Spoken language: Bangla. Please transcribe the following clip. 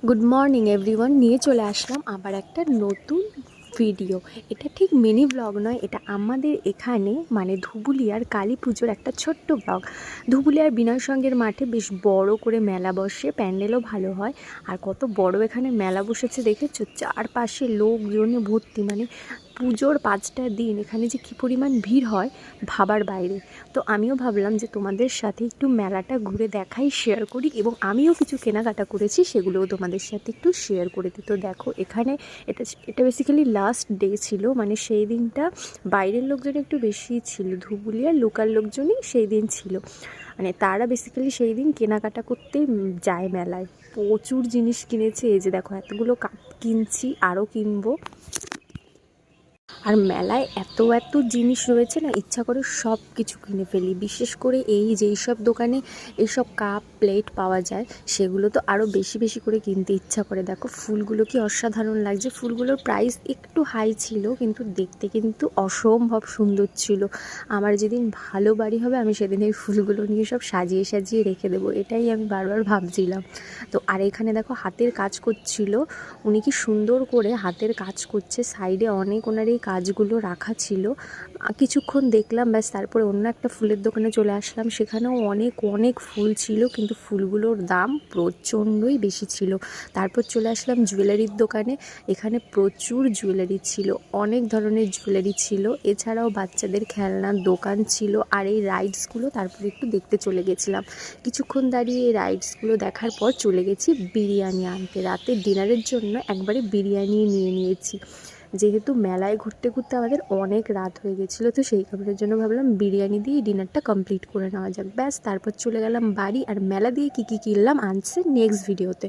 গুড মর্নিং এভরিওয়ান, নিয়ে চলে আসলাম আবার একটা নতুন ভিডিও। এটা ঠিক মিনি ব্লগ নয়, এটা আমাদের এখানে মানে ধুবুলিয়ার কালী পুজোর একটা ছোট্ট ব্লগ। ধুবুলিয়ার বিনয় সঙ্গের মাঠে বেশ বড় করে মেলা বসে, প্যান্ডেলও ভালো হয়। আর কত বড় এখানে মেলা বসেছে দেখেছো, চারপাশে লোকজনে ভর্তি। মানে পুজোর 5টা দিন এখানে যে কী পরিমাণ ভিড় হয় ভাবার বাইরে। তো আমিও ভাবলাম যে তোমাদের সাথে একটু মেলাটা ঘুরে দেখাই, শেয়ার করি, এবং আমিও কিছু কেনাকাটা করেছি সেগুলোও তোমাদের সাথে একটু শেয়ার করে দিই। তো দেখো এখানে এটা বেসিক্যালি লাস্ট ডে ছিল, মানে সেই দিনটা বাইরের লোকজন একটু বেশি ছিল, ধুবুলিয়ার লোকাল লোকজনই সেই দিন ছিল। মানে তারা বেসিক্যালি সেই দিন কেনাকাটা করতে যায় মেলায়। প্রচুর জিনিস কিনেছে, এই যে দেখো এতগুলো কাপ কিনছি, আরও কিনবো। আর মেলায় এত এত জিনিস রয়েছে না, ইচ্ছা করে সব কিছু কিনে ফেলি। বিশেষ করে এই যেই সব দোকানে এইসব কাপ প্লেট পাওয়া যায় সেগুলো তো আরও বেশি বেশি করে কিনতে ইচ্ছা করে। দেখো ফুলগুলো কি অসাধারণ লাগছে। ফুলগুলোর প্রাইস একটু হাই ছিল, কিন্তু দেখতে কিন্তু অসম্ভব সুন্দর ছিল। আমার যেদিন ভালো বাড়ি হবে আমি সেদিন এই ফুলগুলো নিয়ে সব সাজিয়ে সাজিয়ে রেখে দেবো, এটাই আমি বারবার ভাবছিলাম। তো আর এখানে দেখো হাতের কাজ করছিল উনি, কি সুন্দর করে হাতের কাজ করছে। সাইডে অনেক ওনার এই কাজগুলো রাখা ছিল। কিছুক্ষণ দেখলাম, ব্যাস তারপরে অন্য একটা ফুলের দোকানে চলে আসলাম। সেখানেও অনেক অনেক ফুল ছিল, কিন্তু ফুলগুলোর দাম প্রচণ্ডই বেশি ছিল। তারপর চলে আসলাম জুয়েলারির দোকানে। এখানে প্রচুর জুয়েলারি ছিল, অনেক ধরনের জুয়েলারি ছিল। এছাড়াও বাচ্চাদের খেলনার দোকান ছিল, আর এই রাইডসগুলো তারপরে একটু দেখতে চলে গেছিলাম। কিছুক্ষণ দাঁড়িয়ে এই রাইডসগুলো দেখার পর চলে গেছি বিরিয়ানি আনতে। রাতের ডিনারের জন্য একবারে বিরিয়ানি নিয়ে নিয়েছি, যেহেতু মেলায় ঘুরতে ঘুরতে আমাদের অনেক রাত হয়ে গেছিলো। তো সেই কারণের জন্য ভাবলাম বিরিয়ানি দিয়ে ডিনারটা কমপ্লিট করে নেওয়া যাক। ব্যাস তারপর চলে গেলাম বাড়ি। আর মেলা দিয়ে কী কী কিনলাম আনছে নেক্সট ভিডিওতে।